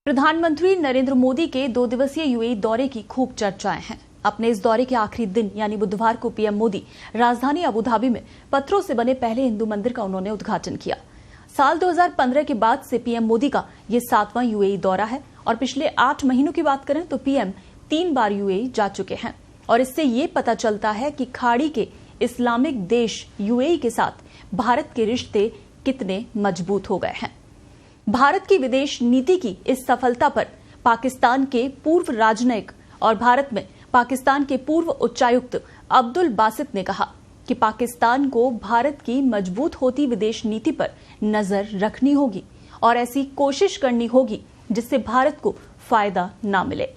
प्रधानमंत्री नरेंद्र मोदी के 2 दिवसीय यूएई दौरे की खूब चर्चाएं हैं। अपने इस दौरे के आखिरी दिन यानी बुधवार को पीएम मोदी राजधानी अबू धाबी में पत्थरों से बने पहले हिंदू मंदिर का उन्होंने उद्घाटन किया। साल 2015 के बाद से पीएम मोदी का ये 7वां यूएई दौरा है और पिछले 8 महीनों की बात करें तो पीएम 3 बार यूएई जा चुके हैं और इससे ये पता चलता है कि खाड़ी के इस्लामिक देश यूएई के साथ भारत के रिश्ते कितने मजबूत हो गए हैं। भारत की विदेश नीति की इस सफलता पर पाकिस्तान के पूर्व राजनयिक और भारत में पाकिस्तान के पूर्व उच्चायुक्त अब्दुल बासित ने कहा कि पाकिस्तान को भारत की मजबूत होती विदेश नीति पर नजर रखनी होगी और ऐसी कोशिश करनी होगी जिससे भारत को फायदा न मिले।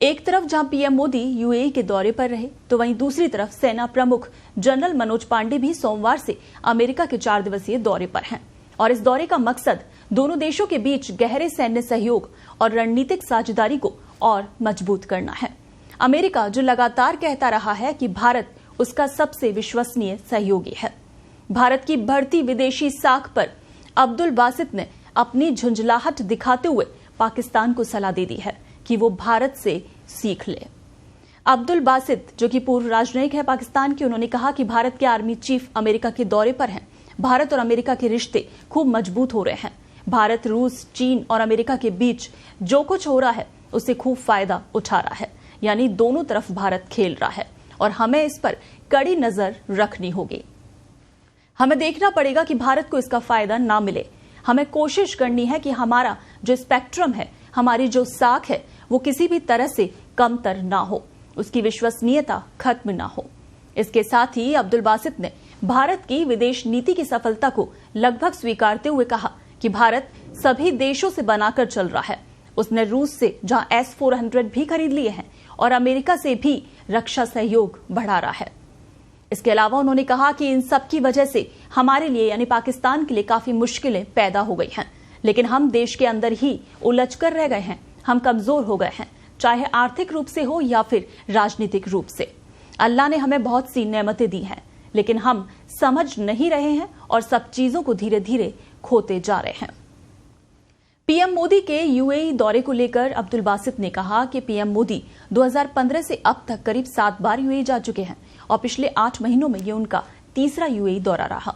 एक तरफ जहां पीएम मोदी यूएई के दौरे पर रहे तो वहीं दूसरी तरफ सेना प्रमुख जनरल मनोज पांडे भी सोमवार से अमेरिका के 4 दिवसीय दौरे पर हैं और इस दौरे का मकसद दोनों देशों के बीच गहरे सैन्य सहयोग और रणनीतिक साझेदारी को और मजबूत करना है। अमेरिका जो लगातार कहता रहा है कि भारत उसका सबसे विश्वसनीय सहयोगी है, भारत की बढ़ती विदेशी साख पर अब्दुल बासित ने अपनी झुंझलाहट दिखाते हुए पाकिस्तान को सलाह दे दी है कि वो भारत से सीख ले। अब्दुल बासित जो कि पूर्व राजनयिक है पाकिस्तान के, उन्होंने कहा कि भारत के आर्मी चीफ अमेरिका के दौरे पर हैं। भारत और अमेरिका के रिश्ते खूब मजबूत हो रहे हैं। भारत, रूस, चीन और अमेरिका के बीच जो कुछ हो रहा है उससे खूब फायदा उठा रहा है, यानी दोनों तरफ भारत खेल रहा है और हमें इस पर कड़ी नजर रखनी होगी। हमें देखना पड़ेगा कि भारत को इसका फायदा ना मिले। हमें कोशिश करनी है कि हमारा जो स्पेक्ट्रम है, हमारी जो साख है, वो किसी भी तरह से कमतर ना हो, उसकी विश्वसनीयता खत्म ना हो। इसके साथ ही अब्दुल बासित ने भारत की विदेश नीति की सफलता को लगभग स्वीकारते हुए कहा कि भारत सभी देशों से बनाकर चल रहा है। उसने रूस से जहां S-400 भी खरीद लिए हैं और अमेरिका से भी रक्षा सहयोग बढ़ा रहा है। इसके अलावा उन्होंने कहा कि इन सब की वजह से हमारे लिए यानी पाकिस्तान के लिए काफी मुश्किलें पैदा हो गई हैं, लेकिन हम देश के अंदर ही उलझ कर रह गए हैं। हम कमजोर हो गए हैं, चाहे आर्थिक रूप से हो या फिर राजनीतिक रूप से। अल्लाह ने हमें बहुत सी नेमतें दी हैं, लेकिन हम समझ नहीं रहे हैं और सब चीजों को धीरे धीरे खोते जा रहे हैं। पीएम मोदी के यूएई दौरे को लेकर अब्दुल बासित ने कहा कि पीएम मोदी 2015 से अब तक करीब 7 बार यूएई जा चुके हैं और पिछले 8 महीनों में ये उनका तीसरा यूएई दौरा रहा।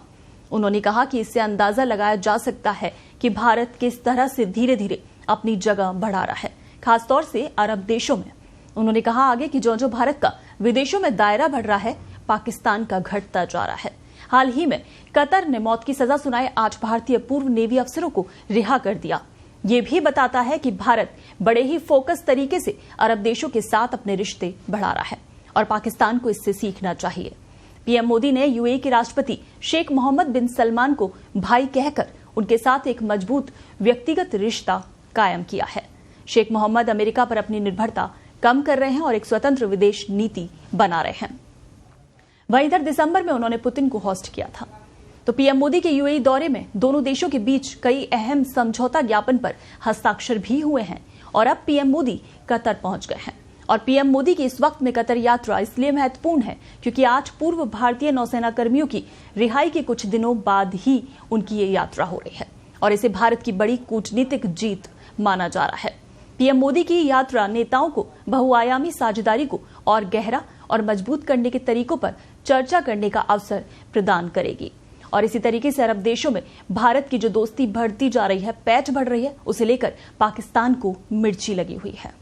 उन्होंने कहा कि इससे अंदाजा लगाया जा सकता है कि भारत किस तरह से धीरे धीरे अपनी जगह बढ़ा रहा है, खासतौर से अरब देशों में। उन्होंने कहा आगे कि जो भारत का विदेशों में दायरा बढ़ रहा है, पाकिस्तान का घटता जा रहा है। हाल ही में कतर ने मौत की सजा सुनाए 8 भारतीय पूर्व नेवी अफसरों को रिहा कर दिया। ये भी बताता है कि भारत बड़े ही फोकस तरीके से अरब देशों के साथ अपने रिश्ते बढ़ा रहा है और पाकिस्तान को इससे सीखना चाहिए। पीएम मोदी ने यूएई के राष्ट्रपति शेख मोहम्मद बिन सलमान को भाई कहकर उनके साथ एक मजबूत व्यक्तिगत रिश्ता कायम किया है। शेख मोहम्मद अमेरिका पर अपनी निर्भरता कम कर रहे हैं और एक स्वतंत्र विदेश नीति बना रहे हैं। वहीं इधर दिसंबर में उन्होंने पुतिन को होस्ट किया था। तो पीएम मोदी के यूएई दौरे में दोनों देशों के बीच कई अहम समझौता ज्ञापन पर हस्ताक्षर भी हुए हैं और अब पीएम मोदी कतर पहुंच गए हैं। और पीएम मोदी की इस वक्त में कतर यात्रा इसलिए महत्वपूर्ण है क्योंकि 8 पूर्व भारतीय नौसेना कर्मियों की रिहाई के कुछ दिनों बाद ही उनकी ये यात्रा हो रही है और इसे भारत की बड़ी कूटनीतिक जीत माना जा रहा है। पीएम मोदी की यात्रा नेताओं को बहुआयामी साझेदारी को और गहरा और मजबूत करने के तरीकों पर चर्चा करने का अवसर प्रदान करेगी और इसी तरीके से अरब देशों में भारत की जो दोस्ती बढ़ती जा रही है, पैठ बढ़ रही है, उसे लेकर पाकिस्तान को मिर्ची लगी हुई है।